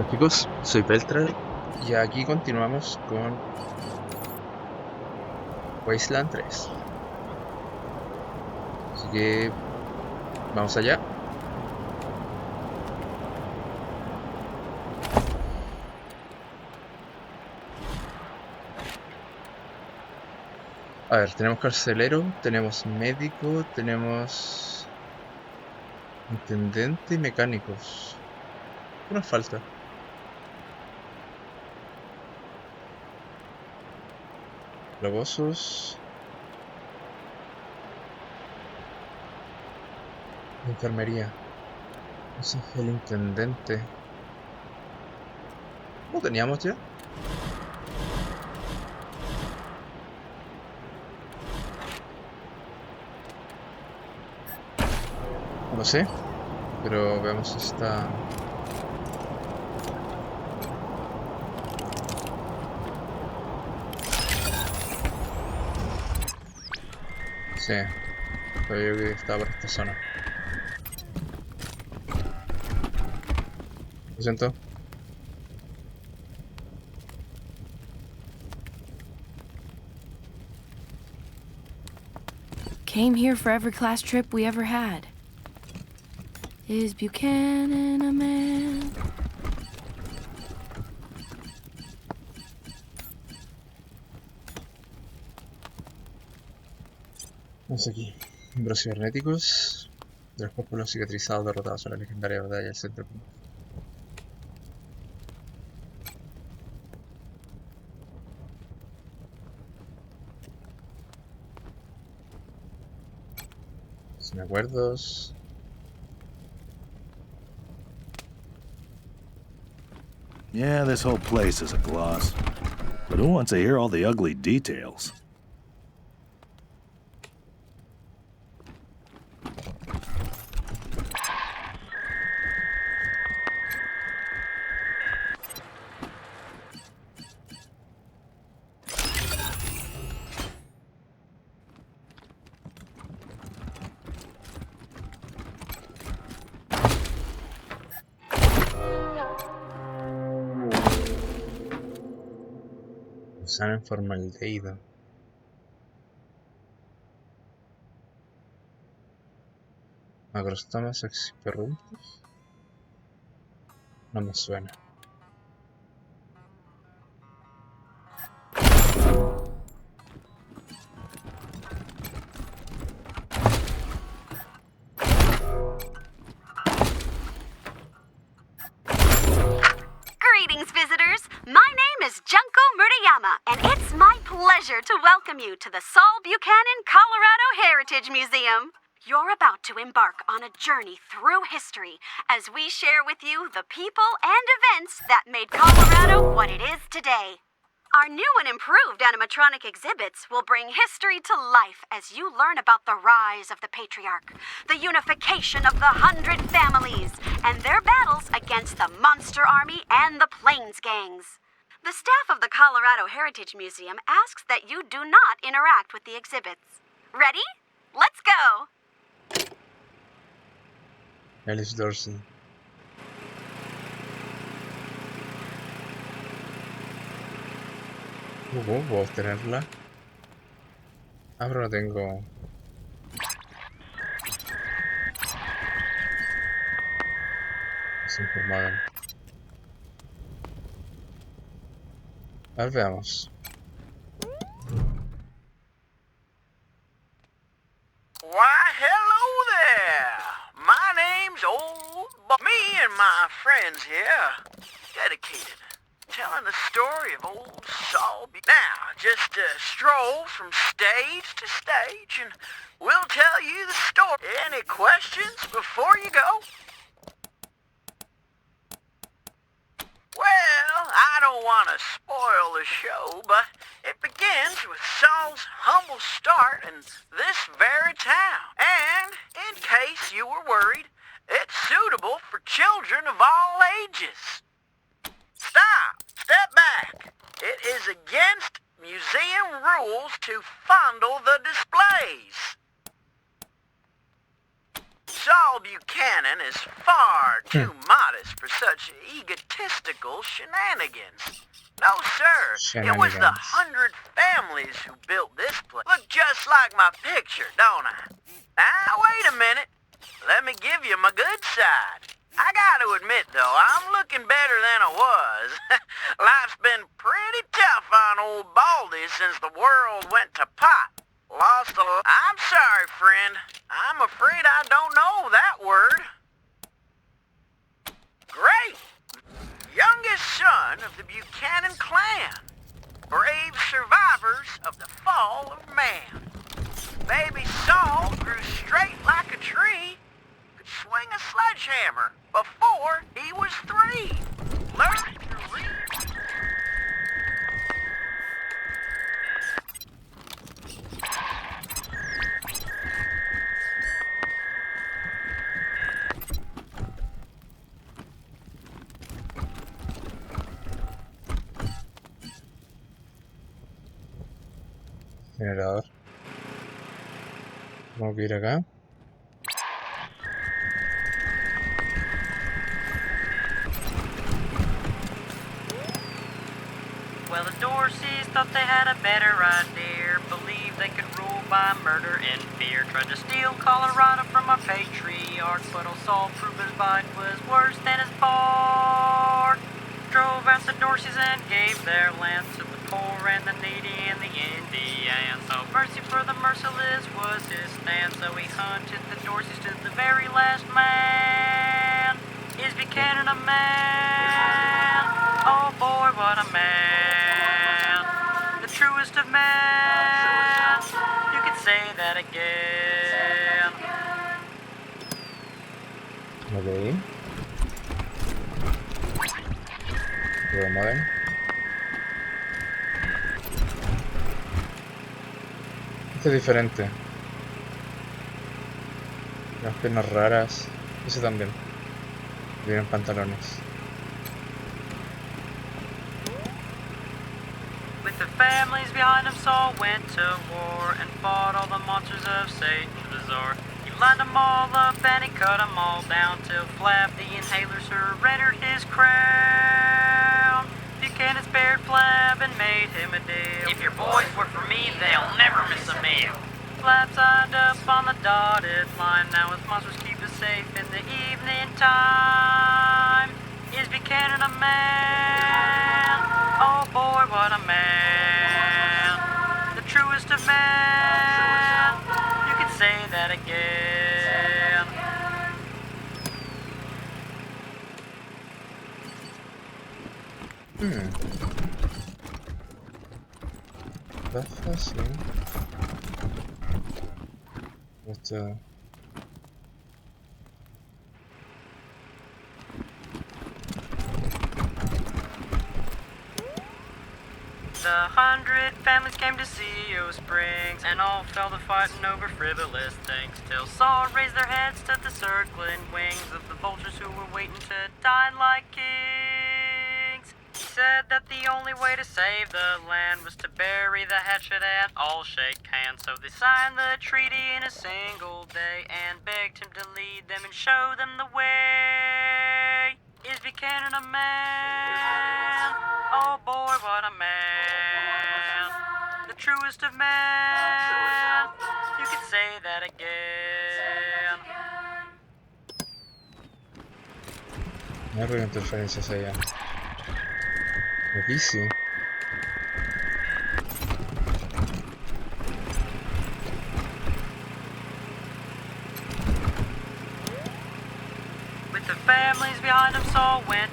Hola chicos, soy Velltral y aquí continuamos con Wasteland 3. Así que vamos allá. A ver, tenemos carcelero, tenemos médico, tenemos intendente y mecánicos. ¿Qué nos falta? Clavozos, enfermería. Ese es el intendente. ¿Lo teníamos ya? No lo sé, pero veamos esta... Sí, sabía que estaba por esta zona. Lo siento. Came here for every class trip we ever had. Is Buchanan a man? Vamos aquí. Miembros cibernéticos de los pueblos cicatrizados derrotados en la legendaria batalla del centro. Sin acuerdos. Yeah, this whole place is a gloss. But who wants to hear all the ugly details? Gusano en formaldehído. Macrostomas experruntos. No me suena. Greetings, visitors. My name is Junko Murayama, and it's my pleasure to welcome you to the Saul Buchanan, Colorado Heritage Museum. You're about to embark on a journey through history as we share with you the people and events that made Colorado what it is today. Our new and improved animatronic exhibits will bring history to life as you learn about the rise of the patriarch, the unification of the 100 families, and their battles against the Monster Army and the Plains gangs. The staff of the Colorado Heritage Museum asks that you do not interact with the exhibits. Ready? Let's go! Alice Dorsey. ¿Puedo obtenerla? Ah, pero no tengo... Desinformado. A ver, veamos. Why, hello there! My name's Old Me and my friends here, dedicated, telling the story of old Saul. Now, just stroll from stage to stage, and we'll tell you the story. Any questions before you go? Well, I don't want to spoil the show, but it begins with Saul's humble start in this very town. And, in case you were worried, it's suitable for children of all ages. Stop! Step back! It is against museum rules to fondle the displays. Saul Buchanan is far too modest for such egotistical shenanigans. No, sir. It was the Shenanigans. 100 families who built this place. Look just like my picture, don't I? Now, wait a minute. Let me give you my good side. I gotta admit, though, I'm looking better than I was. Life's been pretty tough on old Baldy since the world went to pot. Lost a lot. I'm sorry, friend. I'm afraid I don't know that word. Great. Youngest son of the Buchanan clan. Brave survivors of the fall of man. Baby Saul grew straight like a tree. Could swing a sledgehammer before he was 3. Learned to read. Generador. Vamos a ir acá. Well, the Dorseys thought they had a better idea. Believed they could rule by murder and fear. Tried to steal Colorado from our patriarch, but old Saul proved his bite was worse than his bark. Drove out the Dorseys and gave their lands to the poor and the needy and the Indians. So mercy for the merciless was his stand. So he hunted the Dorseys to the very last man. Is Buchanan a man? Oh boy, what a man. The truest of men. You could say that again. Ok. Remover. Este es diferente. Las piernas raras. Ese también. Vienen pantalones. With the families behind him, Saul went to war and fought all the monsters of Satan's bazaar. He lined them all up and he cut them all down till Flap the inhaler surrendered his crown. Buchanan spared Flap and made him a deal. If your boys work for me, they'll never miss a meal. Flap signed up on the dotted line. Now his monsters keep us safe in the evening time. Is Buchanan a man? Oh boy, what a man. The truest of men. You could say that again. Está fácil. Esto. The 100 families came to CO Springs, and all fell to fighting over frivolous things, till Saul raised their heads to the circling wings of the vultures who were waiting to dine like kings. He said that the only way to save the land was to bury the hatchet and all shake hands. So they signed the treaty in a single day and begged him to lead them and show them the way. Is Buchanan a man? Oh boy, what a man. The truest of men. You could say that again. No hay interferencias allá. Aquí sí. With the families behind him, Saul went.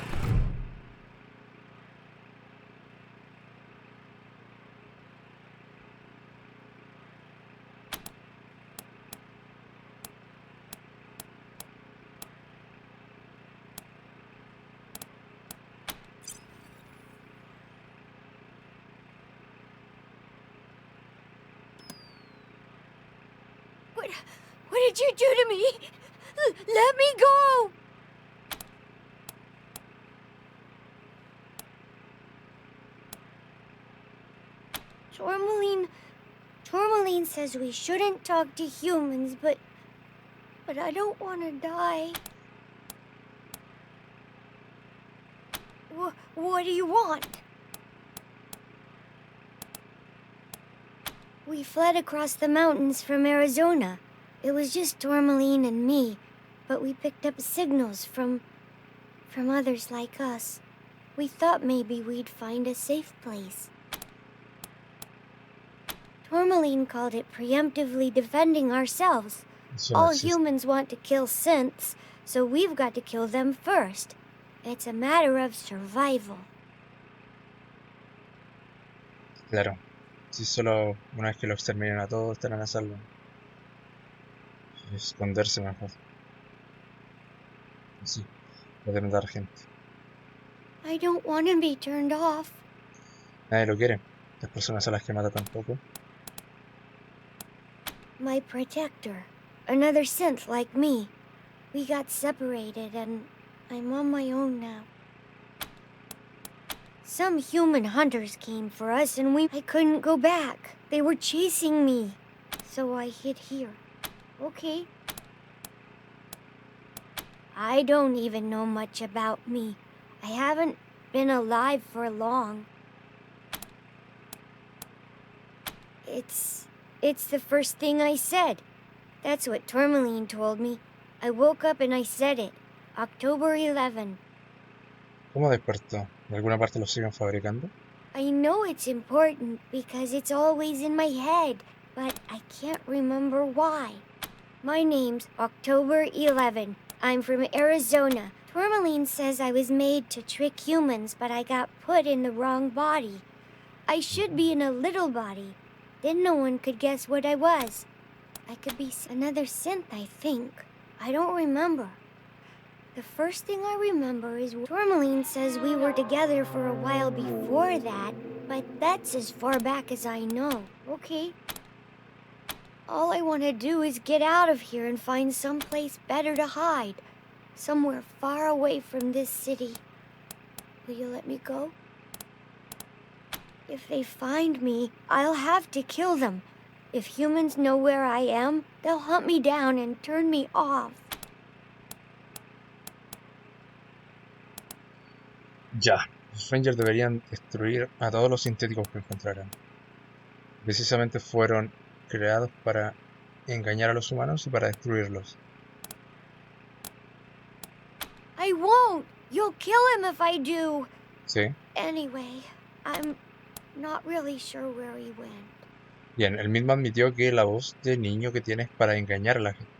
What did you do to me? Let me go! Tourmaline says we shouldn't talk to humans, but But I don't want to die. What do you want? We fled across the mountains from Arizona. It was just Tourmaline and me, but we picked up signals from others like us. We thought maybe we'd find a safe place. Tourmaline called it preemptively defending ourselves. Eso no All existe. humans want to kill synths, so we've got to kill them first. It's a matter of survival. Claro. Si solo una vez que lo exterminen a todos estarán a salvo. Esconderse mejor. Sí, poder matar gente. I don't want to be turned off. Nadie lo quiere. Las personas a las que mata tampoco. My protector, another synth like me. We got separated and I'm on my own now. Some human hunters came for us and I couldn't go back. They were chasing me. So I hid here. Okay. I don't even know much about me. I haven't been alive for long. It's the first thing I said. That's what Tourmaline told me. I woke up and I said it. October 11. ¿Cómo despertó? ¿De alguna parte lo siguen fabricando? I know it's important because it's always in my head, but I can't remember why. My name's October 11. I'm from Arizona. Tourmaline says I was made to trick humans, but I got put in the wrong body. I should be in a little body. Then no one could guess what I was. I could be another synth, I think. I don't remember. The first thing I remember is Tourmaline says we were together for a while before that, but that's as far back as I know. Okay. All I want to do is get out of here and find someplace better to hide. Somewhere far away from this city. Will you let me go? If they find me, I'll have to kill them. If humans know where I am, they'll hunt me down and turn me off. Ya. Los Rangers deberían destruir a todos los sintéticos que encontraran. Precisamente fueron creados para engañar a los humanos y para destruirlos. I won't! You'll kill him if I do! ¿Sí? Anyway, I'm not really sure where he went. Bien, él mismo admitió que la voz de niño que tiene es para engañar a la gente.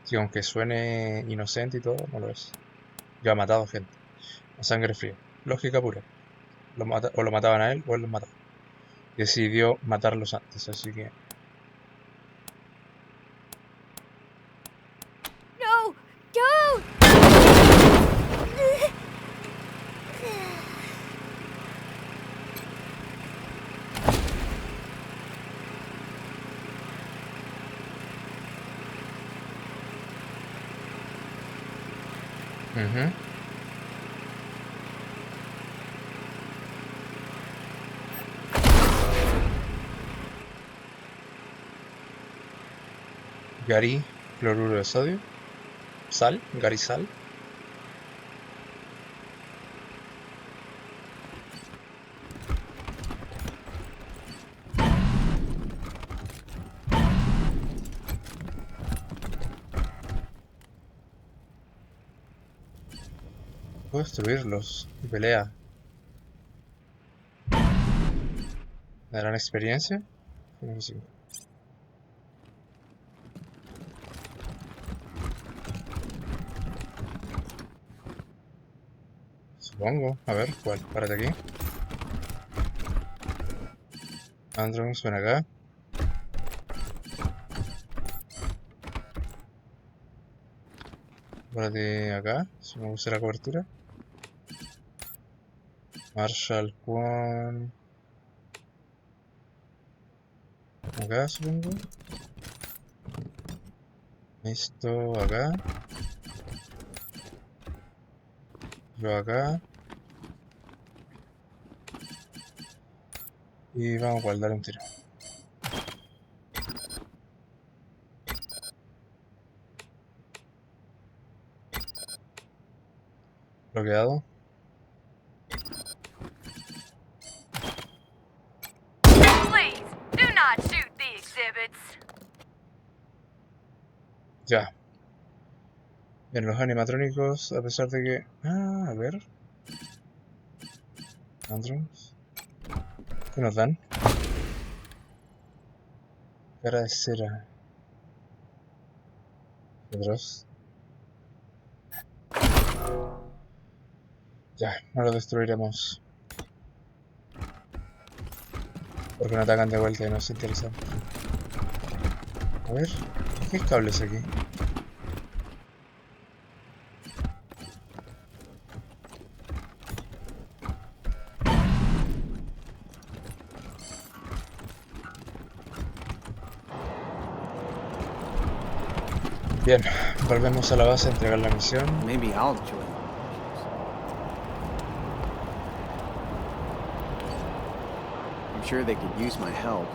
Que aunque suene inocente y todo, no lo es. Ya ha matado gente. A sangre fría. Lógica pura. O lo mataban a él o él los mataba. Decidió matarlos antes, así que... No! Don't! Ujú. Gary, cloruro de sodio. Sal, Gary sal. Puedo destruirlos. Y pelea. ¿Me darán experiencia? Creo que sí. Supongo. A ver, ¿cuál? Párate aquí. Androns, ven acá. Párate acá. Si me gusta la cobertura. Marshall, Juan. Acá, supongo. Esto acá. Yo acá. Y vamos a guardar un tiro. Bloqueado. Please, do not shoot the exhibits. Ya. Bien, los animatrónicos, a pesar de que... Ah, a ver. Andros. ¿Qué nos dan? Cara de cera. Otros. Ya, no lo destruiremos. Porque no atacan de vuelta y no es interesante. A ver, ¿qué cables aquí? Bien, volvemos a la base a entregar la misión. Maybe I'll join. I'm sure they could use my help.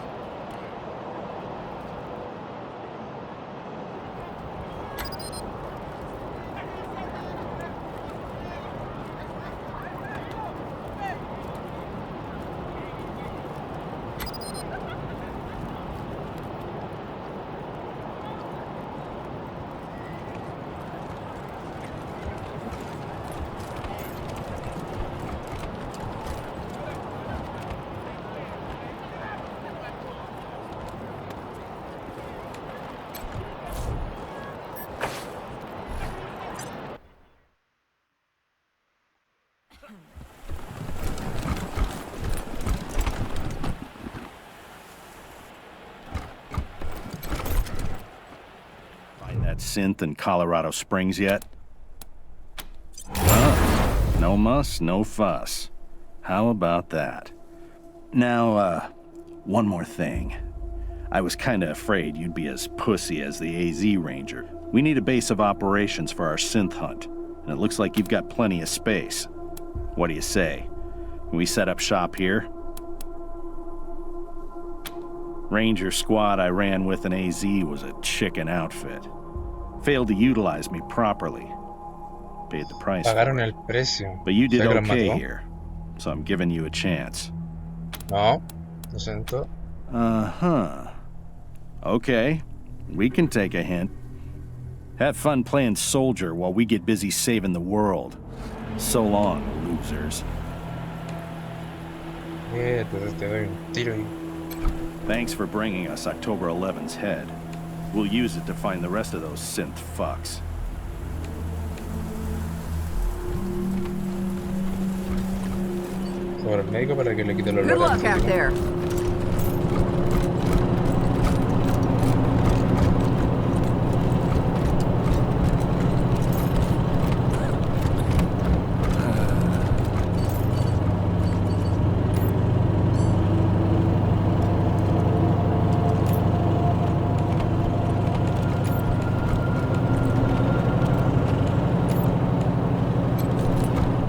That synth in Colorado Springs yet? Oh, no muss, no fuss. How about that? Now, one more thing. I was kinda afraid you'd be as pussy as the AZ Ranger. We need a base of operations for our synth hunt, and it looks like you've got plenty of space. What do you say? Can we set up shop here? Ranger squad I ran with in AZ was a chicken outfit. Failed to utilize me properly. Paid the price. Pagaron el precio. But you did O sea que los okay mató. here, so I'm giving you a chance. No, lo siento. Uh-huh. Okay, we can take a hint. Have fun playing soldier while we get busy saving the world. So long, losers. Te doy un tiro y... Thanks for bringing us October 11's head. We'll use it to find the rest of those synth fucks. Sobre el médico para que le quite el olor. Good luck out there.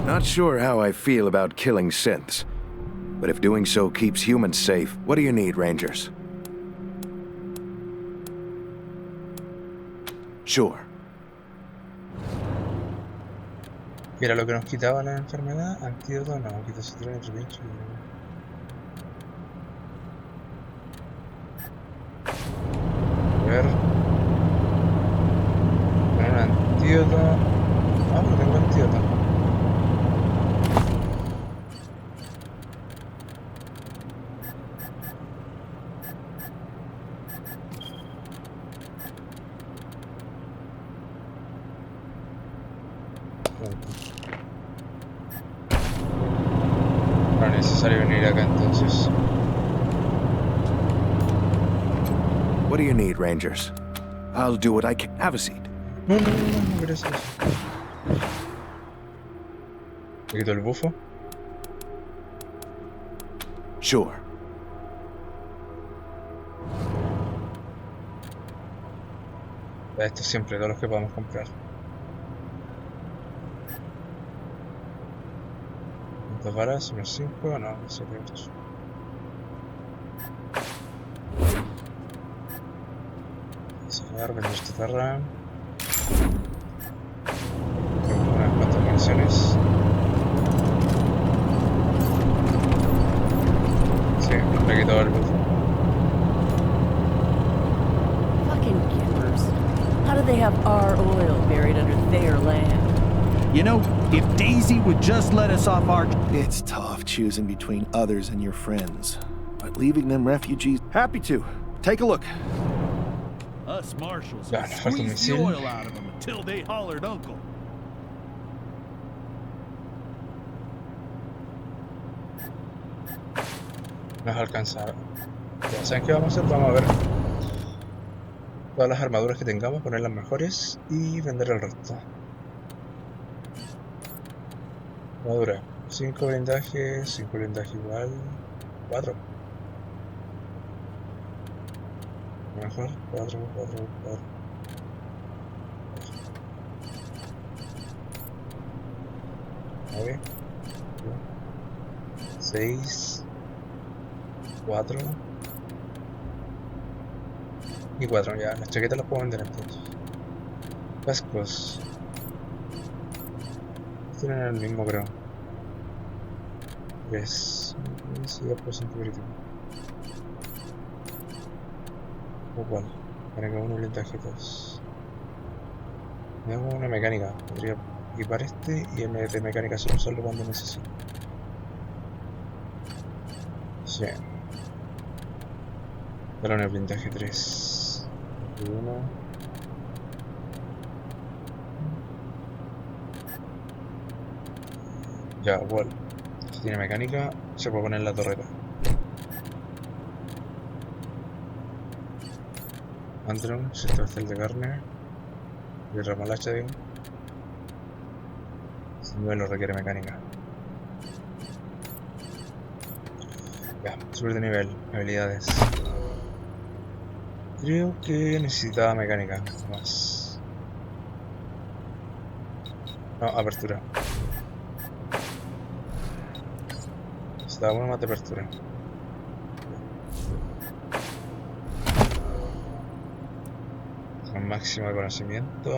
Not sure how I feel about killing synths, but if doing so keeps humans safe, what do you need, Rangers? Sure. ¿Qué era lo que nos quitaba la enfermedad? Antídoto, no, quita citrón y pincho. A ver. Poner un antídoto. Ah, no tengo antídoto. No es necesario venir acá entonces. What do you need, Rangers? I'll do what I can. Have a seat. No, gracias. ¿Me quito el bufo? Sure. Esto siempre, todos los que podamos comprar. ¿Cuántas varas? ¿Unos 5? No, no sé qué otros. Vamos a ver, vender esta tarra. Unas cuantas municiones. municiones. Sí, me he quitado el buff. Fucking gimpers. How do they have our oil buried under their land? You know, if Daisy would just let us off our... It's tough choosing between others and your friends. But leaving them refugees... Happy to. Take a look. Us marshals Ya, nos falta un squeezed the misil. oil out of them until they hollered uncle. Nos alcanza. Ya saben qué vamos a hacer. Vamos a ver todas las armaduras que tengamos, poner las mejores y vender el resto. Armadura. 5 blindajes, 5 blindaje igual. 4. Mejor. 4, 4, 4. 9. 6. 4. Y 4, ya. Las chaquetas las puedo vender entonces. Cascos. Tienen el mismo, creo. 3. Sí, 2% crítico. ¿O cuál? Para que uno blindaje 2. Me hago una mecánica. Podría equipar este y el de mecánica solo usarlo cuando necesito. Sí. Balón de blindaje 3. 1. Ya, igual. Si tiene mecánica, se puede poner en la torreta. Andron, sistema de carne. Y remolacha, digo. Este nivel no requiere mecánica. Ya, subir de nivel, habilidades. Creo que necesitaba mecánica más. No, apertura. Necesitaba una más de apertura. Con máximo de conocimiento.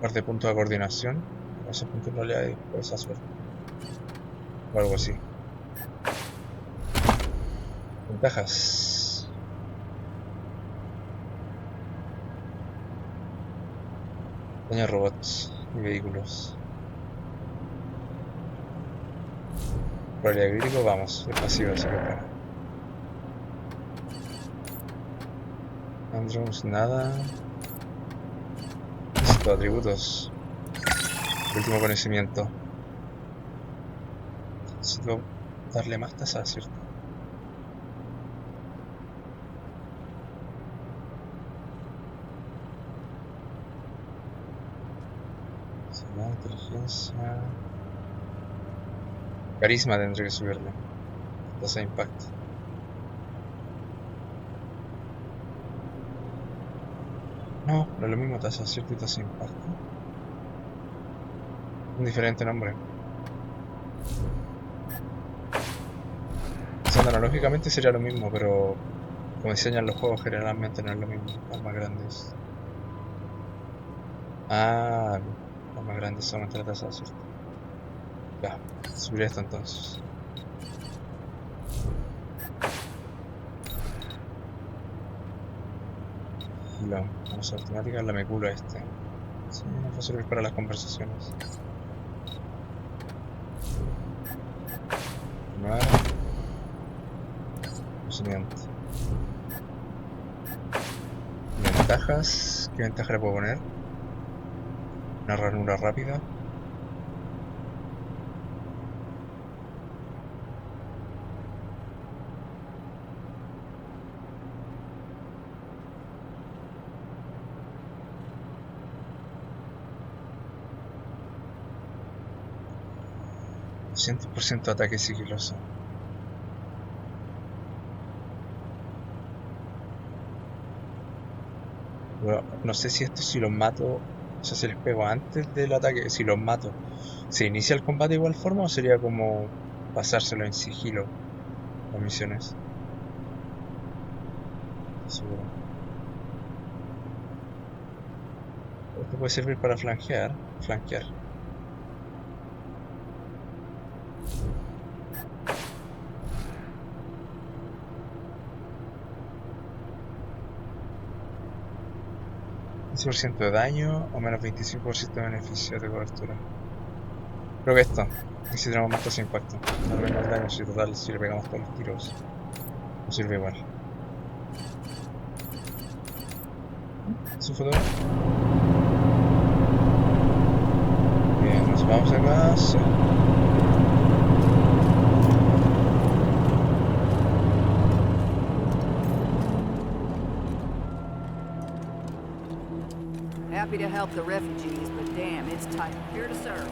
Parte de punto de coordinación. Esos puntos no le hay por esa suerte. O algo así. Ventajas. Daño a robots y vehículos. Probabilidad crítico, vamos, es pasivo, así que bueno. Andros, nada. Listo, atributos. Último conocimiento. Necesito darle más tasa, ¿cierto? Inteligencia. Carisma tendré que subirle. Tasa de impacto. No, no es lo mismo tasa, ¿cierto? Y tasa de impacto. Un diferente nombre. O sea, analógicamente sería lo mismo, pero como diseñan los juegos generalmente no es lo mismo. Las más grandes. Ah, las más grandes son entre la tasa, ¿cierto? Ya, subiré esto entonces. Vamos a automática, la me culo este. Sí, nos va a servir para las conversaciones. Continuar. Conocimiento. Ventajas. ¿Qué ventaja le puedo poner? Una ranura rápida. %% de ataque sigiloso. Bueno, no sé si esto si los mato, o sea, si les pego antes del ataque, si los mato, ¿se inicia el combate de igual forma o sería como pasárselo en sigilo las misiones? Seguro. Esto puede servir para flanquear. ¿15% de daño o menos 25% de beneficio de cobertura? Creo que esto. Y si tenemos más tasa de impacto. Al menos el daño, si total, si le pegamos todos los tiros. No sirve igual. ¿Eso fue todo? Bien, nos vamos a casa. Happy to help the refugees, but damn, it's tight. Here to serve.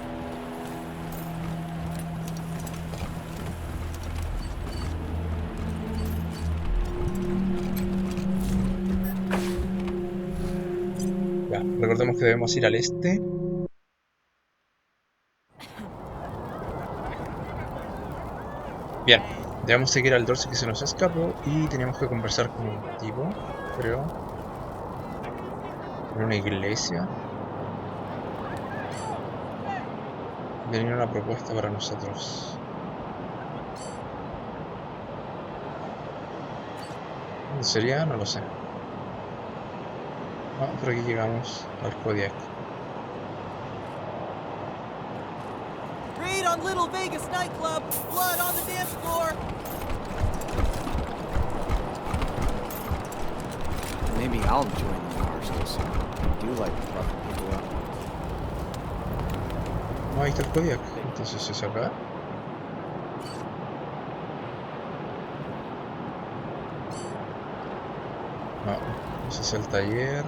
Ya, recordemos que debemos ir al este. Bien, debemos seguir al dorso que se nos escapó y teníamos que conversar con un tipo, creo. En una iglesia. Tenía una propuesta para nosotros. ¿Dónde sería? No lo sé. No, por aquí llegamos al Kodiak. Raid on Little Vegas nightclub. Blood on the dance floor. Maybe I'll join the Marshals. I do like roughing people up. No, ahí está el Kodiak. Entonces es acá. No, ese es el taller.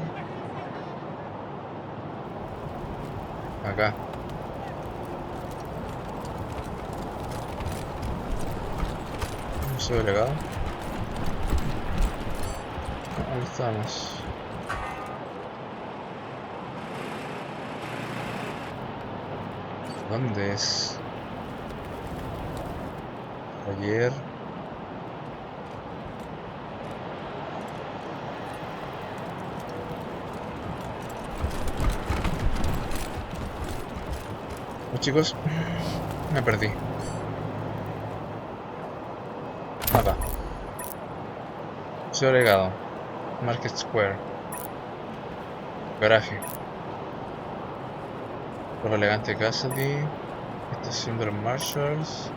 Acá. Museo delegado. Ahí estamos. ¿Dónde es? Ayer. Oh, chicos, me perdí. Acá. Museo delegado. Market Square. Garaje. Por elegante Cassidy. Estación de los Marshalls.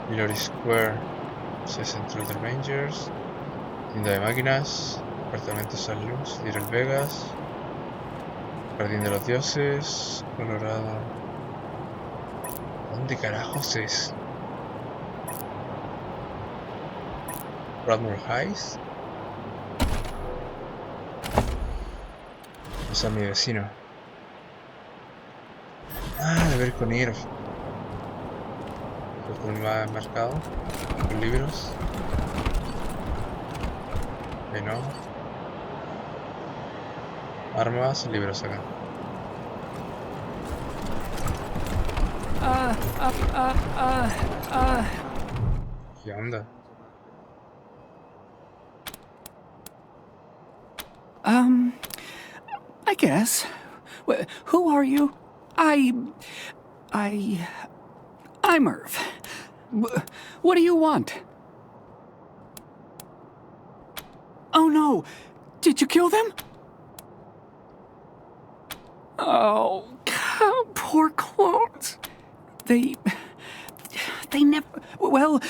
Hillary Square. Central de Rangers. Tienda de máquinas. Apartamento San Luis. Little Vegas. Jardín de los Dioses. Colorado. ¿Dónde carajos es? Bradmore Heights. Ese es mi vecino. Ah, de ver con Irv. Por un mercado. Con libros. Ahí no. Armas, libros acá. ¿Qué onda? I guess. Who are you? I'm Irv. What do you want? Oh no! Did you kill them? Oh, poor clones. They never... Well,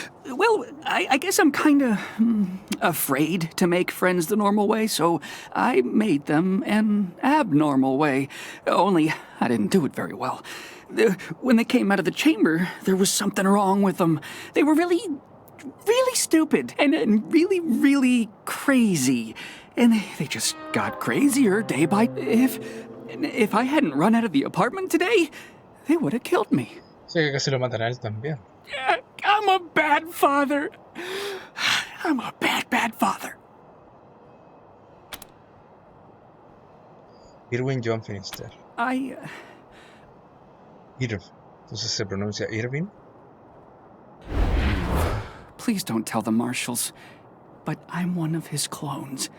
I guess I'm kinda afraid to make friends the normal way, so I made them an abnormal way. Only I didn't do it very well. When they came out of the chamber, there was something wrong with them. They were really stupid and really crazy. And they just got crazier day by day. If I hadn't run out of the apartment today, they would have killed me. Sí, que casi lo matan a él también. I'm a bad father. I'm a bad father. Irwin John Finister. Irv. Entonces se pronuncia Irvin. Please don't tell the Marshals. but I'm one of his clones.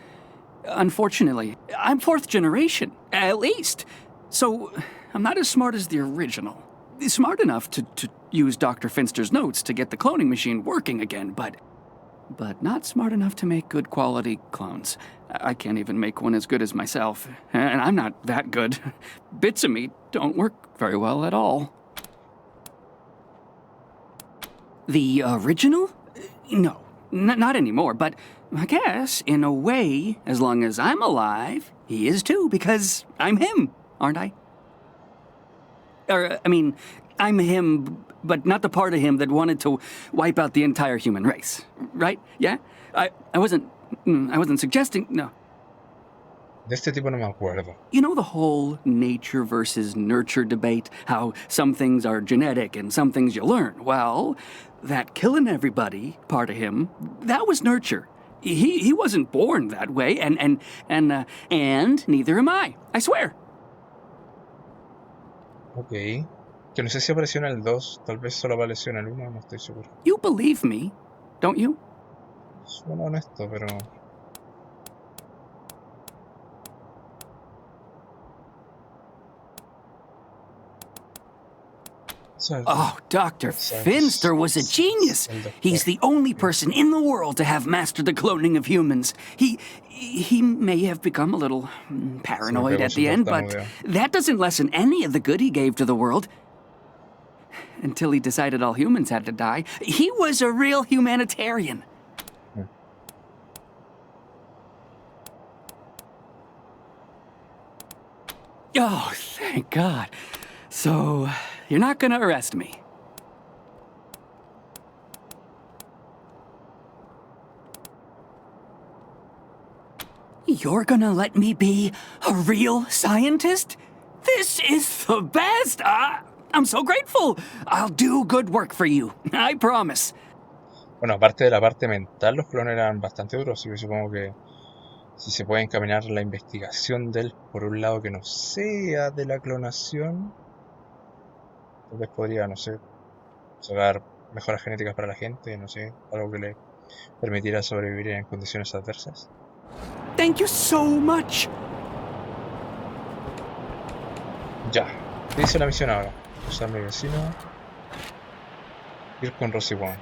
Unfortunately, I'm 4th generation, at least. So, I'm not as smart as the original. Smart enough to use Dr. Finster's notes to get the cloning machine working again, but not smart enough to make good quality clones. I can't even make one as good as myself, and I'm not that good. Bits of me don't work very well at all. The original? No, not anymore, but I guess, in a way, as long as I'm alive, he is too, because I'm him, aren't I? I'm him, but not the part of him that wanted to wipe out the entire human race, right? Yeah? I wasn't suggesting, no. De este tipo no me acuerdo. You know the whole nature versus nurture debate? How some things are genetic and some things you learn? Well, that killing everybody part of him, that was nurture. He wasn't born that way, and neither am I swear. Ok. Que no sé si apareció en el 2, tal vez solo apareció en el 1, no estoy seguro. You believe me, don't you? Suena honesto, pero... Oh, Dr. Finster was a genius. He's the only person in the world to have mastered the cloning of humans. He may have become a little paranoid at the end, but that doesn't lessen any of the good he gave to the world. Until he decided all humans had to die. He was a real humanitarian. Oh, thank God. So, you're not gonna arrest me. You're gonna let me be a real scientist? This is the best! I'm so grateful! I'll do good work for you, I promise. Bueno, aparte de la parte mental, los clones eran bastante duros, así que supongo que si se puede encaminar la investigación de él por un lado que no sea de la clonación, tal vez podría, no sé, sacar mejoras genéticas para la gente, no sé, algo que le permitiera sobrevivir en condiciones adversas. Thank you so much. Ya, ¿qué dice la misión ahora? Usar mi vecino. Ir con Rosy Wong.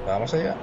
Vamos allá.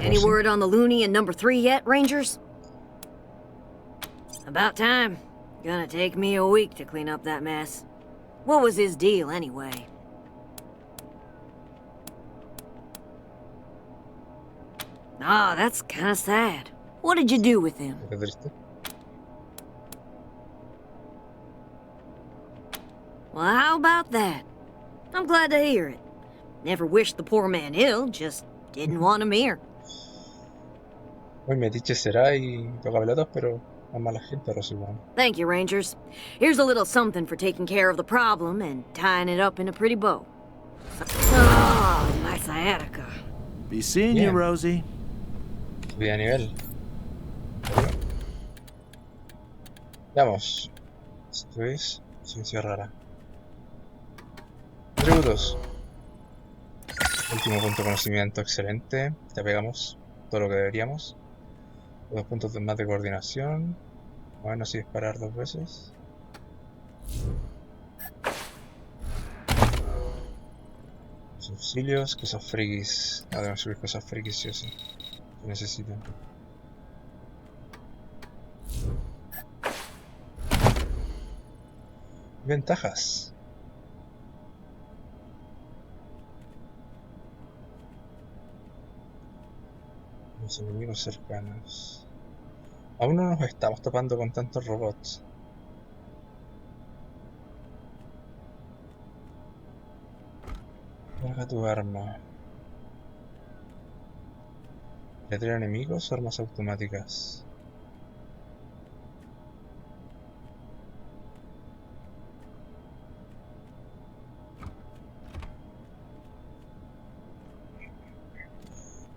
Any word on the loony in number 3 yet, Rangers? About time. Gonna take me a week to clean up that mess. What was his deal, anyway? Ah, that's kinda sad. What did you do with him? Well, how about that? I'm glad to hear it. Never wished the poor man ill, just didn't want him here. Muy metiche será y toca pelotas, pero es mala gente, Rosy Wong. Thank you, Rangers. Here's a little something for taking care of the problem and tying it up in a pretty bow. Oh, my sciatica. Be seeing you, Rosie. Subida de nivel. Veamos. Esto es ciencia rara. Atributos. Último punto de conocimiento, excelente. Ya pegamos todo lo que deberíamos. 2 puntos más de coordinación. Bueno, así disparar 2 veces. Los auxilios, cosas frikis. Debemos subir cosas frikis, sí o sí. Que necesitan. Ventajas. Los enemigos cercanos. Aún no nos estamos topando con tantos robots. Carga tu arma. Letra enemigos o armas automáticas.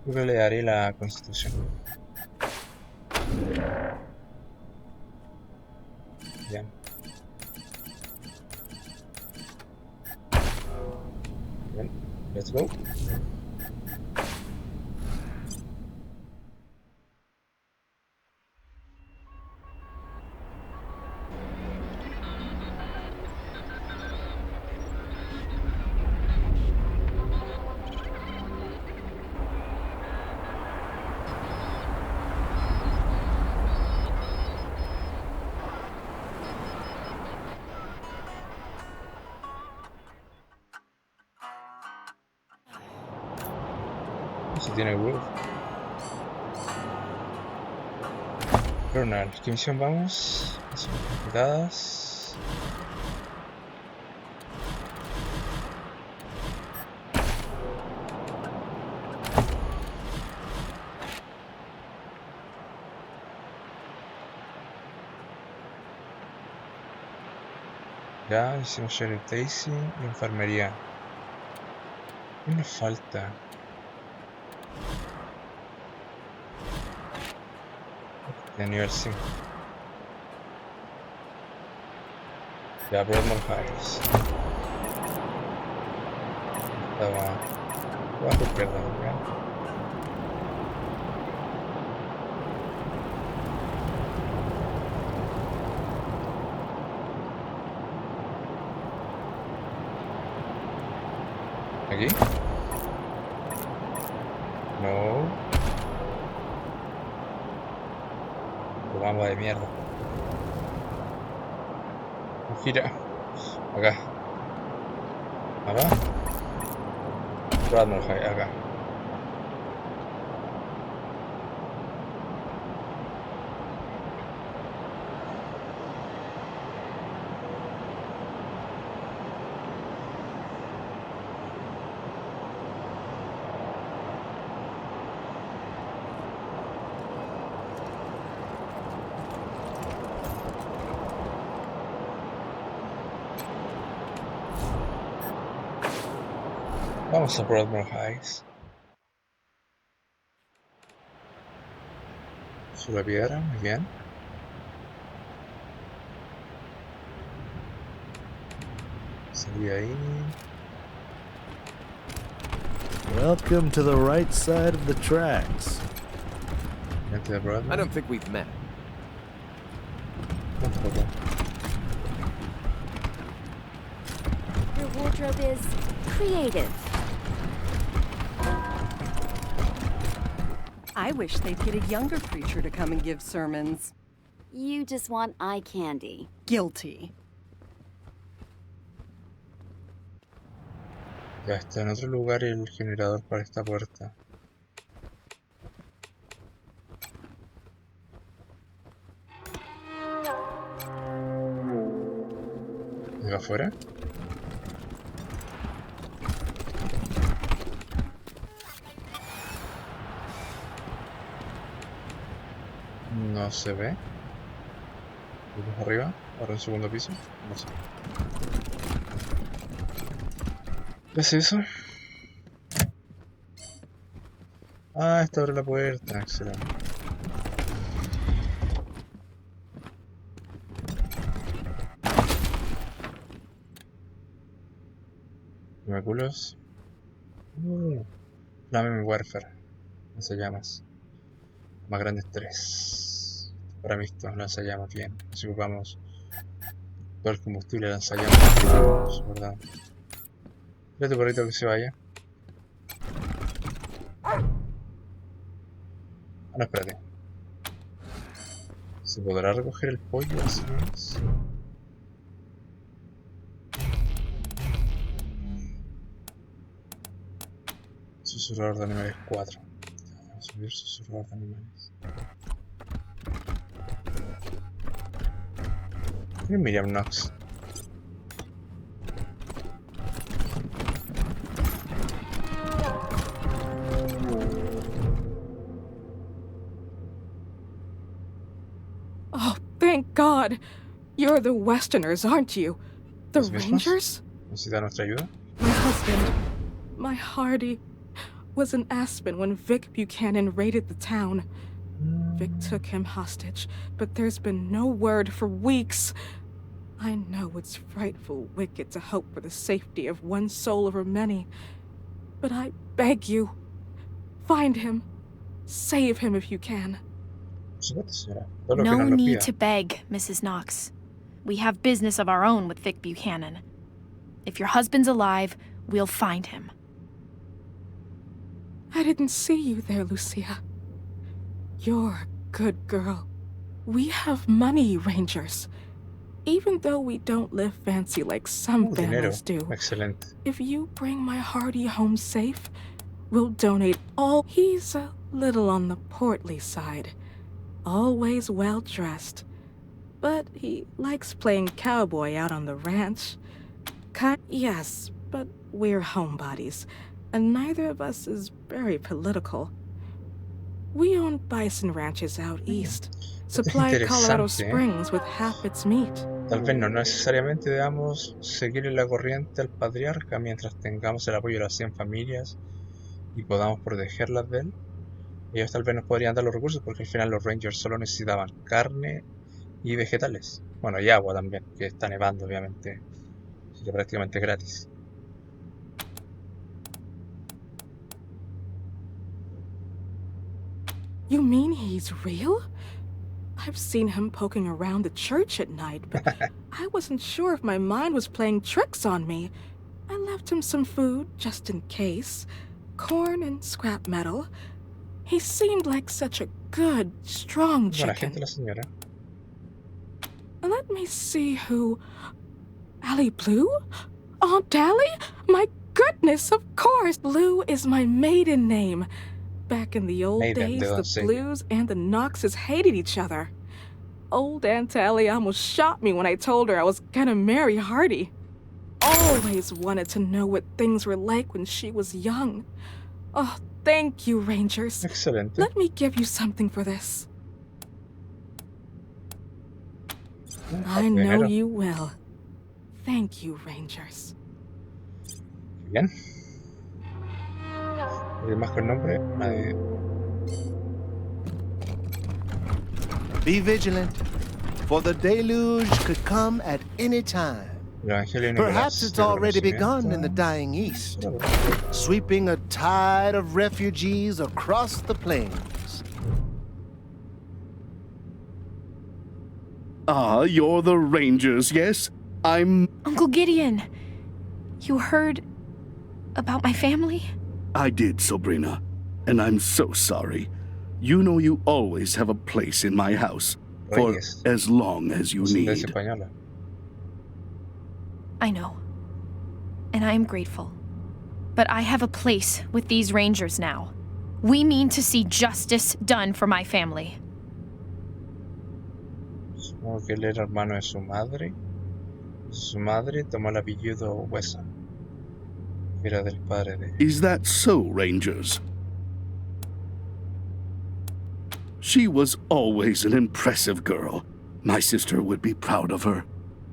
Creo que le daré la constitución. Bien. Bien, let's go. Si tiene Wolf. Journal. ¿Qué misión vamos? Misiones completadas. Ya hicimos Sheriff Daisy y enfermería. ¿Qué nos falta? De nivel 5. Ya, Broadmoor Heights. Estaba abajo izquierda, ¿no? ¿Aquí? No. Vamos de mierda. Gira. Acá. Acá. Broadmoor High, acá. Vamos a Broadmoor Heights. Sube piedra, muy bien. Salí ahí. Welcome to the right side of the tracks. Gente de Broadmoor. I don't think we've met. Tampoco. Your wardrobe is creative. I wish they'd get a younger preacher to come and give sermons. You just want eye candy. Guilty. Ya está en otro lugar el generador para esta puerta. ¿De afuera? No se ve. ¿Vamos arriba? ¿Ahora en segundo piso? No sé. ¿Qué es eso? Ah, esta abre la puerta. Excelente. Capullos. Flame Warfare. Lanzallamas. Más grandes 3. Para mí estos lanzallamas bien. Si ocupamos todo el combustible lanzallamas. ¿Verdad? Mira tu perrito que se vaya. Ah, no, espérate. ¿Se podrá recoger el pollo así es? Susurrador de animales 4. Vamos a subir susurrador de animales. Miren Miriam Knox. thank God. You're the Westerners, aren't you? The Rangers? ¿Necesita nuestra ayuda? My husband, my Hardy, was in Aspen when Vic Buchanan raided the town. Vic took him hostage, but there's been no word for weeks. I know it's frightful wicked to hope for the safety of one soul over many, but I beg you, find him. Save him if you can. No need to beg, Mrs. Knox. We have business of our own with Vic Buchanan. If your husband's alive, we'll find him. I didn't see you there, Lucia. You're a good girl. We have money, Rangers. Even though we don't live fancy like some families do. Excelente. If you bring my Hardy home safe, we'll donate all. He's a little on the portly side. Always well dressed. But he likes playing cowboy out on the ranch. Yes, but we're homebodies, and neither of us is very political. We own bison ranches out east, supply Colorado Springs with half its meat. Tal vez no necesariamente debamos seguir la corriente al patriarca mientras tengamos el apoyo de las 100 familias y podamos protegerlas de él. Ellos tal vez nos podrían dar los recursos porque al final los Rangers solo necesitaban carne y vegetales. Bueno, y agua también, que está nevando obviamente. Así que prácticamente gratis. You mean he's real? I've seen him poking around the church at night, but I wasn't sure if my mind was playing tricks on me. I left him some food, just in case. Corn and scrap metal. He seemed like such a good, strong chicken. Buena gente la señora. Let me see who... Allie Blue? Aunt Allie? My goodness, of course! Blue is my maiden name. Back in the old days, the Blues and the Knoxes hated each other. Old Aunt Allie almost shot me when I told her I was gonna marry Hardy. Always wanted to know what things were like when she was young. Oh, thank you, Rangers. Excelente. Let me give you something for this. I know you will. Thank you, Rangers. Bien. ¿Y más con nombre? Nadie. Be vigilant, for the deluge could come at any time. Perhaps it's already begun in the dying east, sweeping a tide of refugees across the plains. Ah, you're the Rangers, yes? I'm... Uncle Gideon, you heard about my family? I did, Sabrina, and I'm so sorry. You know you always have a place in my house, for as long as you need. I know, and I am grateful. But I have a place with these Rangers now. We mean to see justice done for my family. Supongo que él era hermano de su madre. Su madre tomó el apellido Wesson. Era del padre de... Is that so, Rangers? She was always an impressive girl. My sister would be proud of her.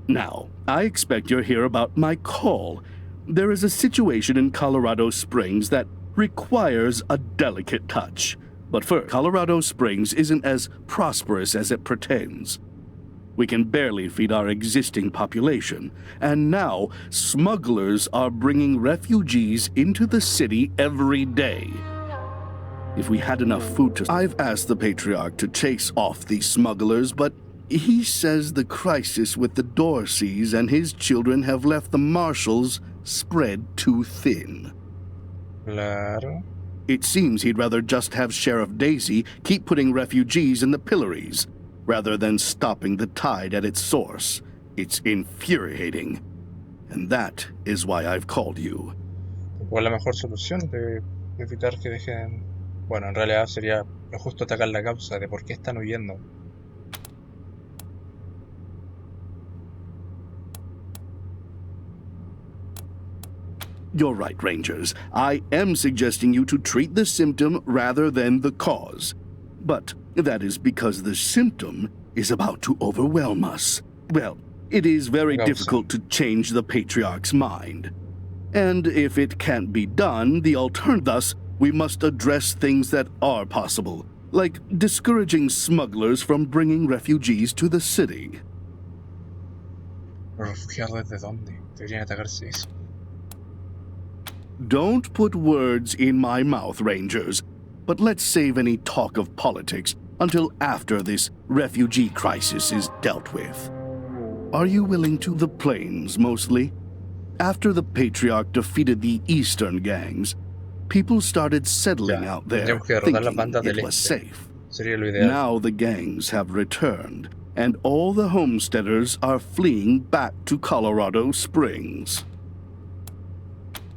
Now, I expect you're here about my call. There is a situation in Colorado Springs that requires a delicate touch. But first, Colorado Springs isn't as prosperous as it pretends. We can barely feed our existing population, and now smugglers are bringing refugees into the city every day. If we had enough food to... I've asked the Patriarch to chase off these smugglers, but he says the crisis with the Dorseys and his children have left the marshals spread too thin. Claro. It seems he'd rather just have Sheriff Daisy keep putting refugees in the pillories, rather than stopping the tide at its source. It's infuriating. And that is why I've called you. ¿Cuál es la mejor solución de evitar que dejen... Bueno, en realidad sería lo justo atacar la causa de por qué están huyendo. You're right, Rangers. I am suggesting you to treat the symptom rather than the cause. But that is because the symptom is about to overwhelm us. Well, it is very difficult to change the Patriarch's mind. And if it can't be done, thus, we must address things that are possible, like discouraging smugglers from bringing refugees to the city. ¿Refugiados de dónde? Deberían atacarse eso. Don't put words in my mouth, Rangers, but let's save any talk of politics until after this refugee crisis is dealt with. Are you willing to the plains, mostly? After the Patriarch defeated the eastern gangs, people started settling out there, thinking it was safe. Now the gangs have returned, and all the homesteaders are fleeing back to Colorado Springs.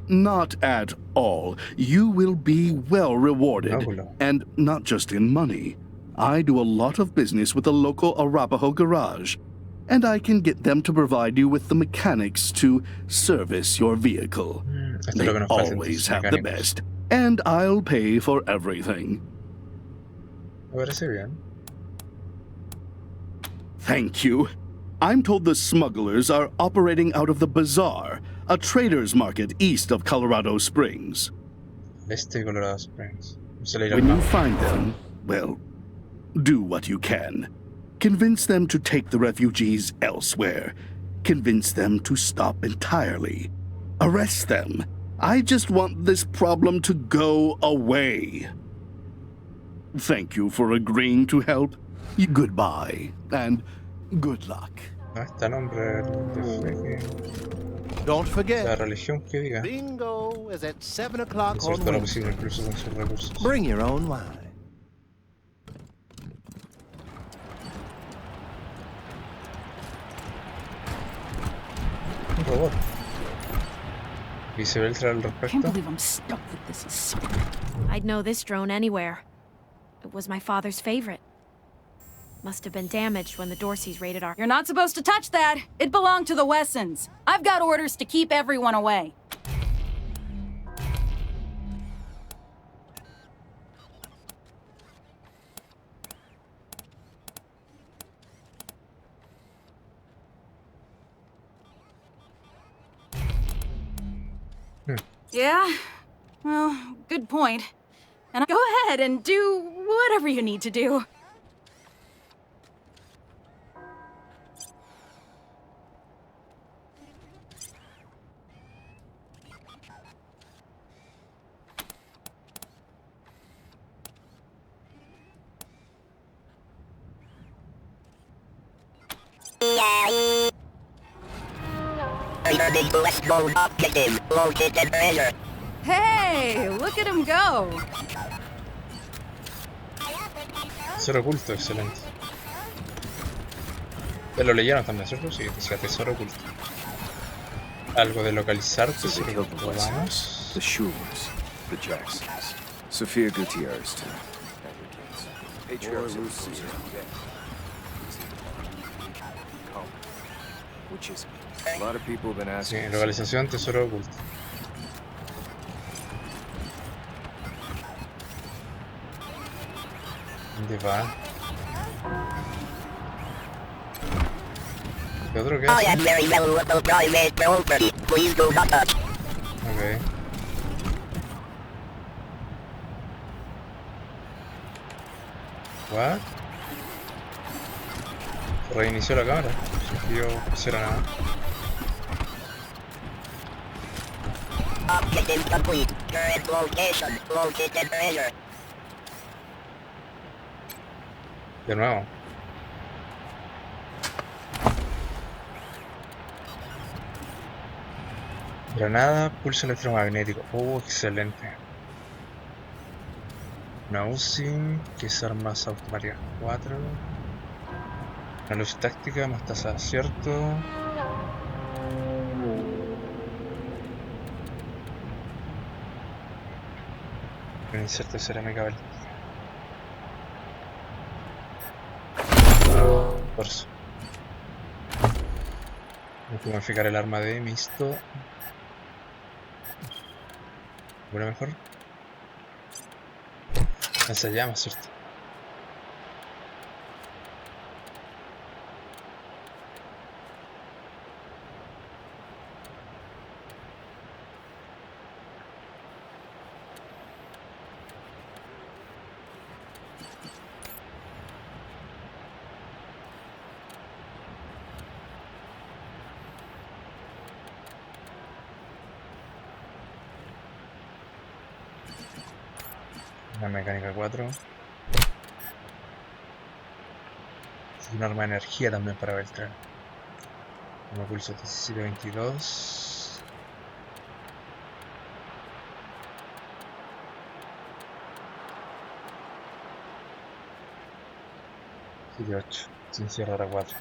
Not at all. You will be well rewarded, and not just in money. I do a lot of business with the local Arapaho garage, and I can get them to provide you with the mechanics to service your vehicle. They always have the best, and I'll pay for everything. Thank you. I'm told the smugglers are operating out of the bazaar, a trader's market east of Colorado Springs. When you find them, well, do what you can. Convince them to take the refugees elsewhere. Convince them to stop entirely. Arrest them. I just want this problem to go away. Thank you for agreeing to help. Goodbye, and good luck. Don't forget, la religión que diga. bingo is at 7 o'clock Eso es on todo lo Wednesday. posible, incluso con sus recursos. Bring your own wine. Un robot. Dice Velltral al respecto. Can't believe I'm stuck with this. I'd know this drone anywhere. It was my father's favorite. Must have been damaged when the Dorseys raided our... You're not supposed to touch that. It belonged to the Westlands. I've got orders to keep everyone away. Yeah? Well, good point. And go ahead and do whatever you need to do. Hey, look at him go. Tesoro oculto, excelente. Ya lo leyeron también, ¿cierto? Sí, decía tesoro oculto. Algo de localizar, tesoro oculto. Vamos. The Schulers, the Jacksons, Sophia Gutierrez, too. Which is a lot of people have been asking. Sí, localización, tesoro oculto. ¿Dónde va? ¿Qué otro que hace? Ok. What? Se reinició la cámara. Sin que yo hiciera nada. Objective complete. Current location. Located treasure. De nuevo. Granada, pulso electromagnético. Excelente. Una UCI, que es armas automáticas 4. Una luz táctica, más tasa de acierto. Inserte cerámica balística. Torso. Tengo que modificar el arma de Misto. ¿Alguna mejor? Lanzallamas, ¿cierto? Una mecánica 4. Y un arma de energía también para Velltral. Un pulso 1722. 7-8. Sin cierre a 4.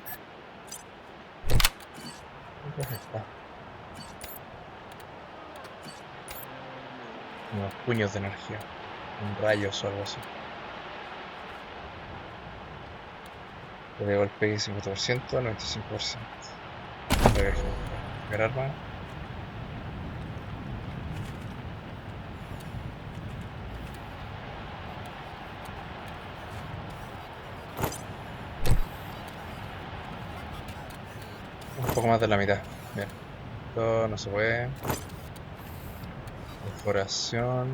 Está. Unos puños de energía. Un rayos o algo así. De golpe 50%, 95%. Pegar arma. Un poco más de la mitad. Bien. Esto no se puede. Perforación.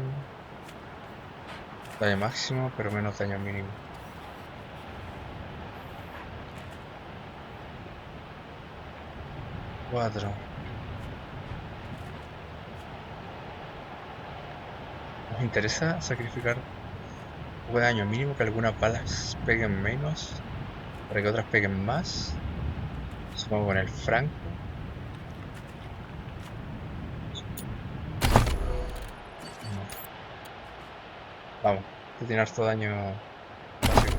Daño máximo, pero menos daño mínimo. Cuatro. Nos interesa sacrificar un poco de daño mínimo, que algunas balas peguen menos, para que otras peguen más. Supongo con el franco. Vamos, que tiene harto daño básico.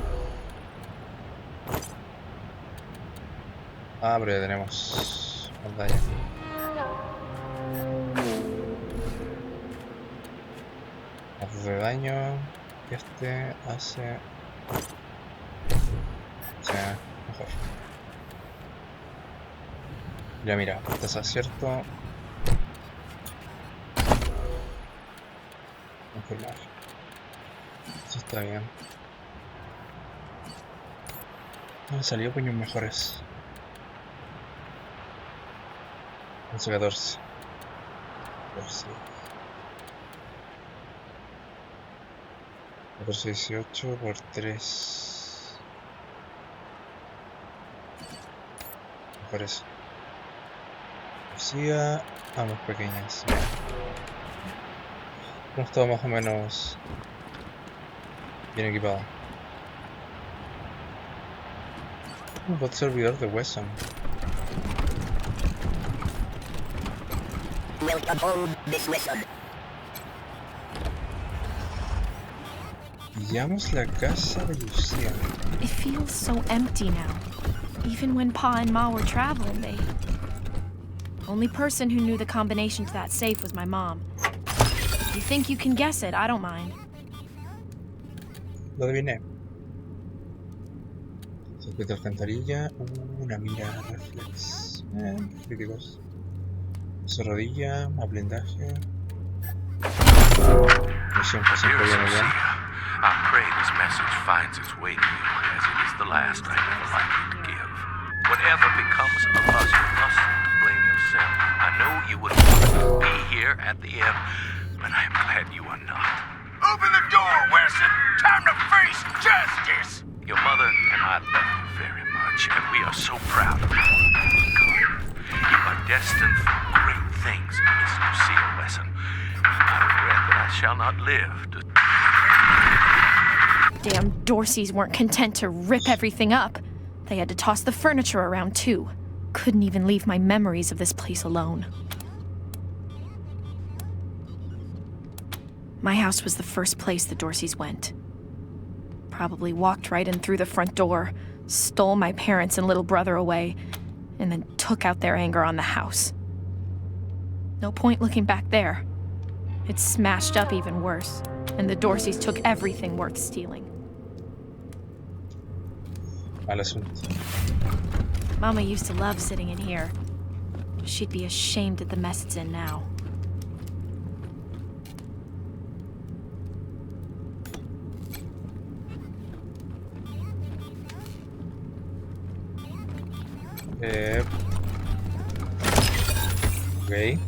Ah, pero ya tenemos más daño. Más de daño. Este hace... O sea, mejor. Ya mira, desacierto. Confirmar. Eso está bien. Me han salido puños mejores. 11-14. 14-18 por 3. Mejor eso. Poesía. Vamos pequeñas. Hemos estado más o menos bien equipado. Un bot servidor de Wasteland. Pillamos la casa de Lucía. It feels so empty now. Even when Pa and Ma were traveling, they... Only person who knew the combination to that safe was my mom. If you think you can guess it, I don't mind. Lo adiviné. Circuito de alcantarilla. Una mira reflex. Críticos. Rodilla, a blindaje. Misión que se puede muy bien. I pray this message finds its way to you, as it is the last I'm ever likely to give. Whatever becomes of us, you mustn't blame yourself. I know you would want to be here at the end, but I'm glad you are not. Open the door, Wesson! Time to face justice! Your mother and I love you very much, and we are so proud of you. You are destined for great things, Miss Lucille Wesson. I regret that I shall not live to... Damn Dorseys weren't content to rip everything up. They had to toss the furniture around too. Couldn't even leave my memories of this place alone. My house was the first place the Dorseys went. Probably walked right in through the front door, stole my parents and little brother away, and then took out their anger on the house. No point looking back there. It's smashed up even worse, and the Dorseys took everything worth stealing. Mal asunto. Mama used to love sitting in here. She'd be ashamed at the mess it's in now. Ok.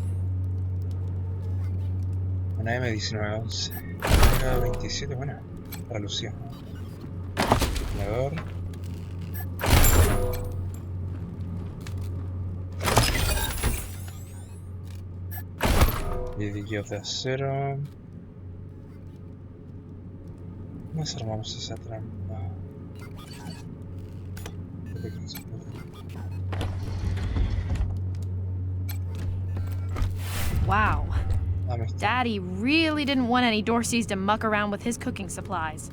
Una M1911. 27, buena. Para Lucía. Ordenador. Vidillos de acero. Desarmamos esa trampa. Wow. Daddy really didn't want any Dorseys to muck around with his cooking supplies.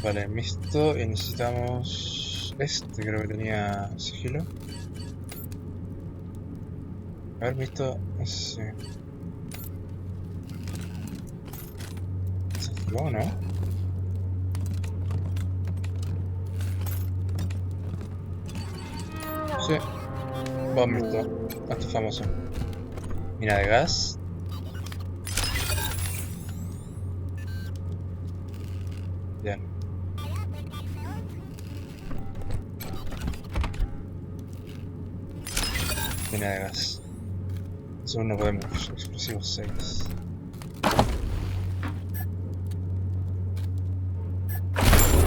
Vale, visto y necesitamos creo que tenía sigilo. A ver, visto ese. ¿Se activó o no? Sí. Vamos, visto. Esto es famoso. Mina de gas. Bien. Mina de gas. Eso no podemos. Explosivos 6.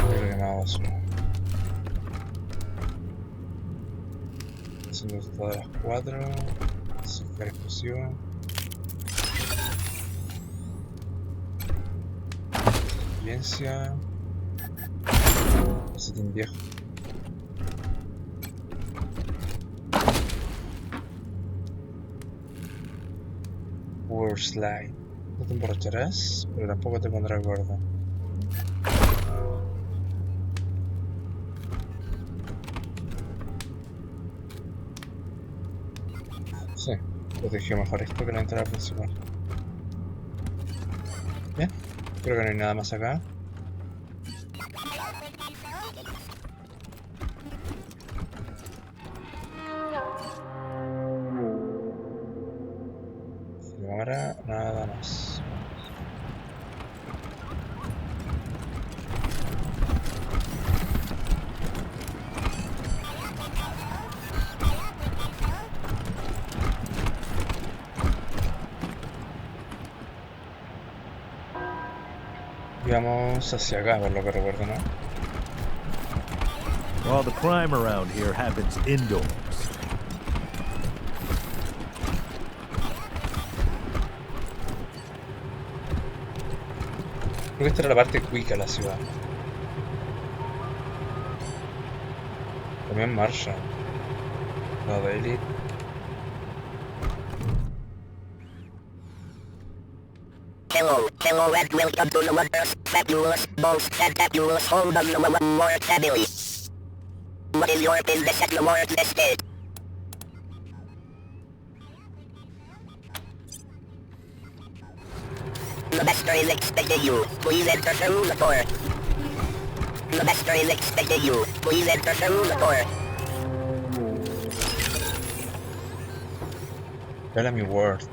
Creo que más basura. Haciendo todas las 4. Sacar explosivo. Experiencia. Calcetín viejo. Wasteland. No te emborracharás, pero tampoco te pondrás gordo. Sí, protegió mejor esto que la entrada principal. Bien, creo que no hay nada más acá. Ahora nada más. Y vamos hacia acá, por lo que recuerdo, ¿no? All the crime around here happens indoors. Creo que esta era la parte cuica de la ciudad. También Marshall. La de Elite. Hello, and welcome to the wondrous, fabulous, most fantabulous home of the Ward family. What is your business at the Ward estate? The master is expecting you. Please enter through the door. The master is expecting you. Please enter through the door. Tell me word.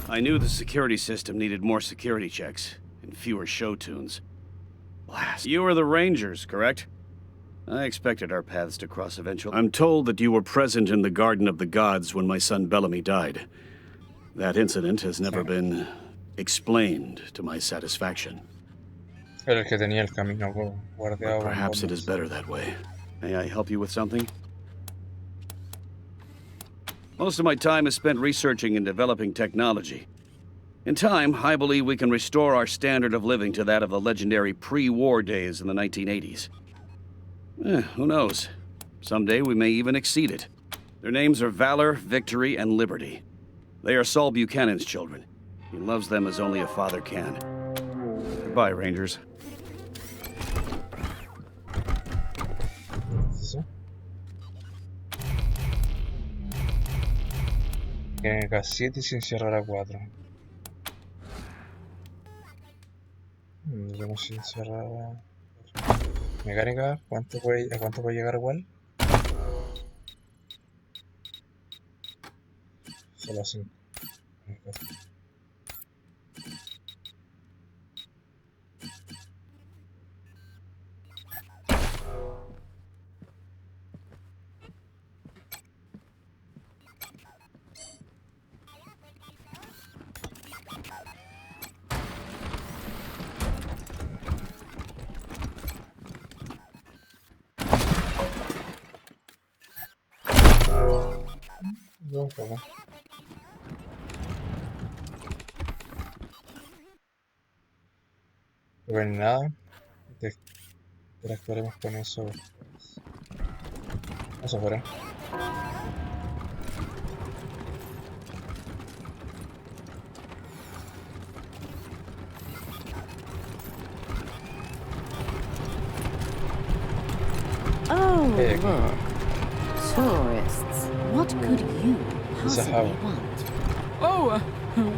I knew the security system needed more security checks and fewer show tunes. Blast. You were the Rangers, correct? I expected our paths to cross eventually. I'm told that you were present in the Garden of the Gods when my son Bellamy died. That incident has never been explained to my satisfaction. Era el que tenía el camino guardado. Perhaps it is better that way. May I help you with something? Most of my time is spent researching and developing technology. In time, I believe we can restore our standard of living to that of the legendary pre-war days in the 1980s. Who knows? Someday we may even exceed it. Their names are Valor, Victory, and Liberty. They are Saul Buchanan's children. He loves them as only a father can. Goodbye, Rangers. Mecánica 7 y sin cerrar a 4. Vamos sin cerrar a... Mecánica, ¿a cuánto puede llegar igual? Solo 5. No, ¿cómo? Pues nada, interactuaremos con eso después. Vamos afuera. Oh, look. Tourists. What could you possibly want? Oh,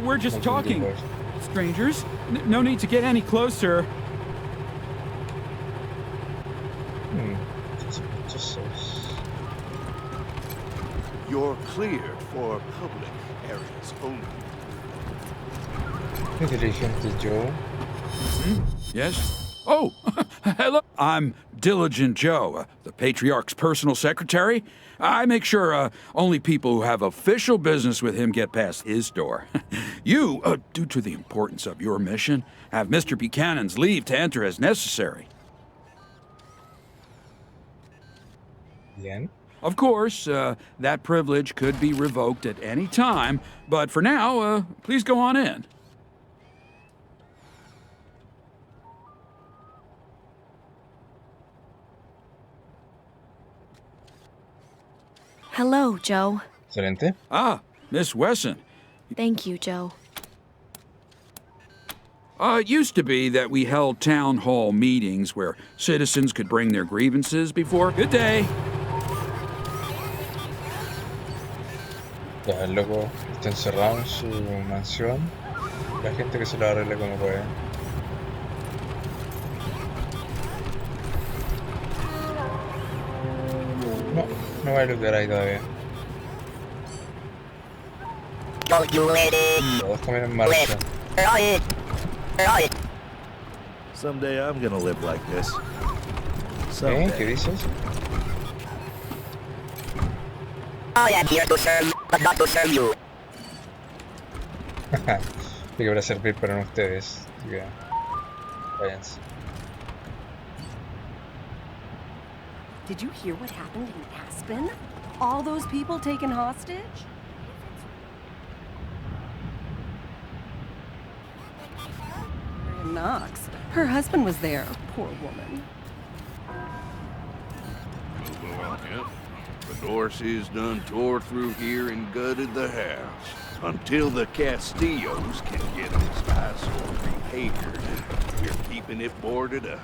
we're just talking. Strangers, no need to get any closer. You're cleared for public areas only. Inteligente Joe. Yes? Oh, hello. I'm Diligent Joe, the Patriarch's personal secretary. I make sure only people who have official business with him get past his door. You, due to the importance of your mission, have Mr. Buchanan's leave to enter as necessary. Bien. Of course, that privilege could be revoked at any time, but for now, please go on in. Hello, Joe. Excelente. Ah, Miss Wesson. Thank you, Joe. It used to be that we held town hall meetings where citizens could bring their grievances before. Good day. Ya, el loco está encerrado en su mansión. La gente que se lo arregle como puede. No, no va a lootear ahí todavía. Todos comen en marcha. Someday I'm gonna live like this. ¿Qué dices? I am here to serve, but not to serve you. Que para servir para ustedes. Así que váyanse. Did you hear what happened in Aspen? All those people taken hostage? Knox. Her husband was there. Poor woman. Well, yep. The Dorseys done tore through here and gutted the house. Until the Castillos can get this eyesore behavior, we're keeping it boarded up.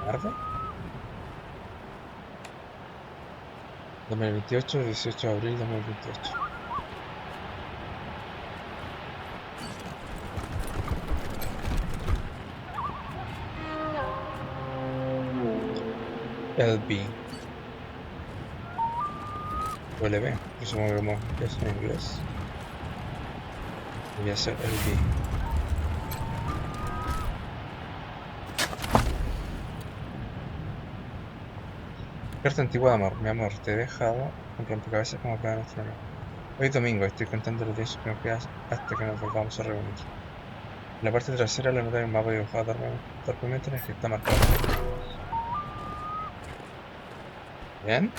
¿Arde? 2028, 18 de abril de 2028. LB. Huele bien, presumo que es en inglés. Voy a hacer LB. Carta antigua de amor. Mi amor, te he dejado un rompecabezas como para nuestro honor. Hoy es domingo, estoy contando los días que nos quedan hasta que nos volvamos a reunir. En la parte trasera la nota del mapa dibujado torpemente en el que está marcado. Bien.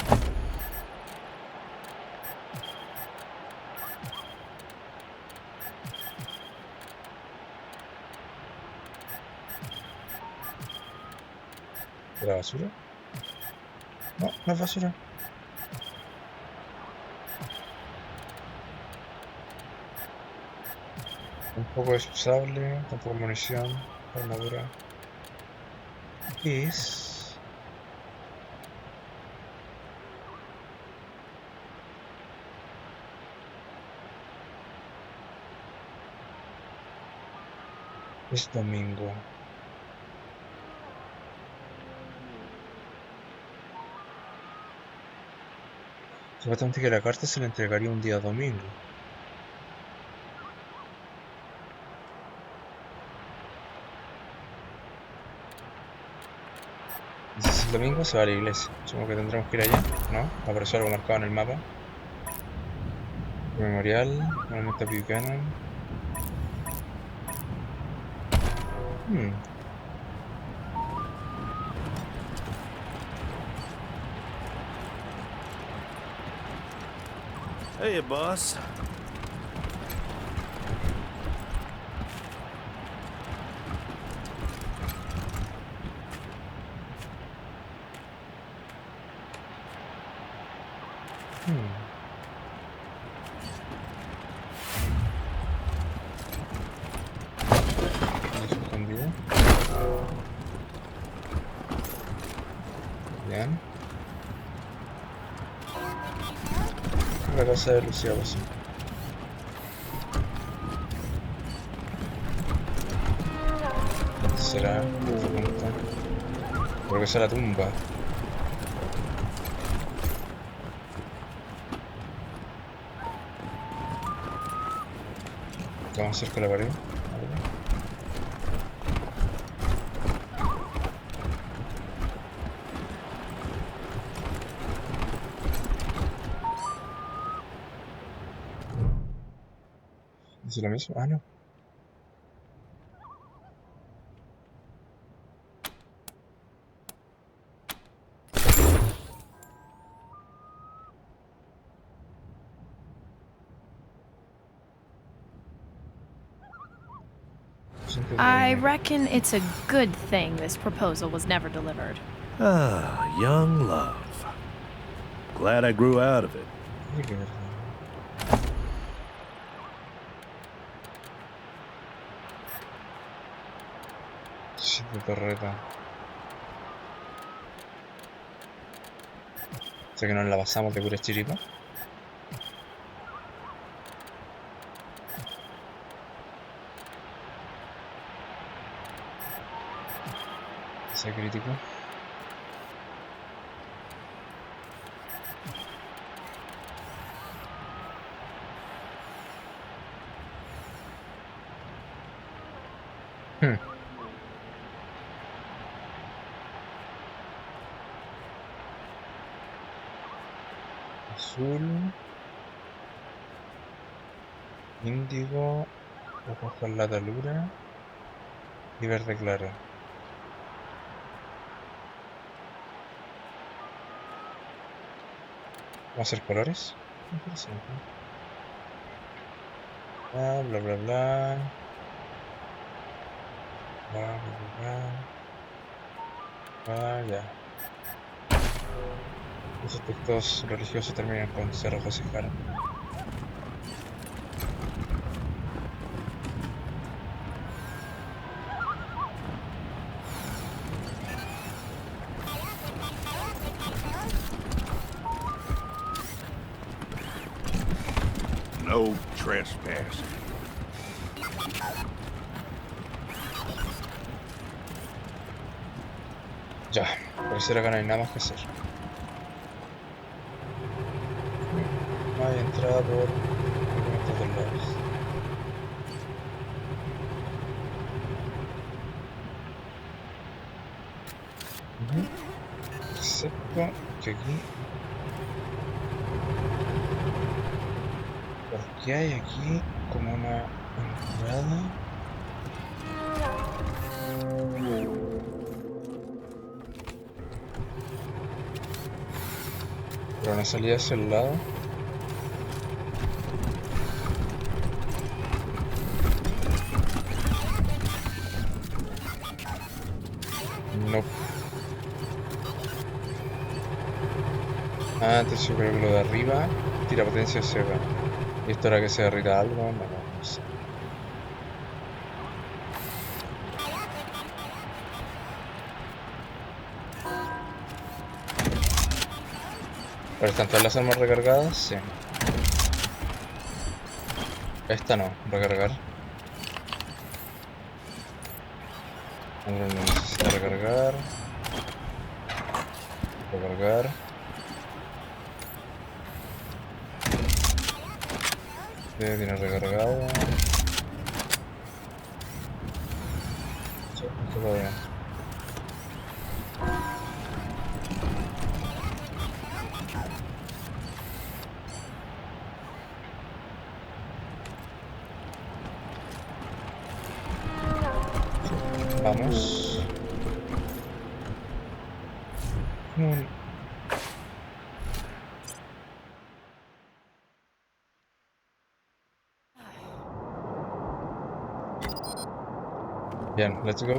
¿De la basura? No, no es basura. Un poco de sable, tampoco munición, armadura. Es... Es domingo. Supuestamente que la carta se le entregaría un día domingo. Y si es el domingo, se va a la iglesia. Supongo que tendremos que ir allá, ¿no? Apareció algo marcado en el mapa. Memorial, monumento Buchanan. Hey, boss. Bien. La casa de Lucía Bosón. ¿Será? Creo que será la tumba. Estamos cerca de la pared. ¿Es lo mismo? Ah, no. I reckon it's a good thing this proposal was never delivered. Ah, young love. Glad I grew out of it. Sí, de torreta. O sea que nos la pasamos de pura chiripa. Ese crítico. Azul, índigo, ojos con la talura y verde claro. Vamos a hacer colores. Interesante. Bla bla bla bla. Bla bla bla. Ya. Los aspectos religiosos terminan con Cerro José Jara. No trespassing. Ya, pareciera que no hay nada más que hacer. No hay entrada por estos dos lados. Excepto que aquí... ¿Por qué hay aquí como una entrada? Pero una salida hacia el lado. No. Ah, entonces yo creo que lo de arriba tira potencia ciega. ¿Y esto era que se derrita algo? No sé. Pero están todas las armas recargadas, sí. Esta no, recargar. No necesita recargar. Recargar. Tiene recargado. Sí, todo bien. Vamos. Bien, let's go.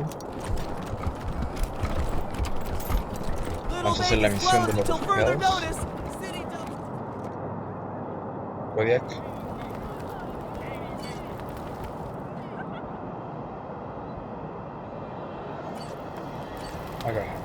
Vamos a hacer la misión de los refugiados. Kodiak. Acá.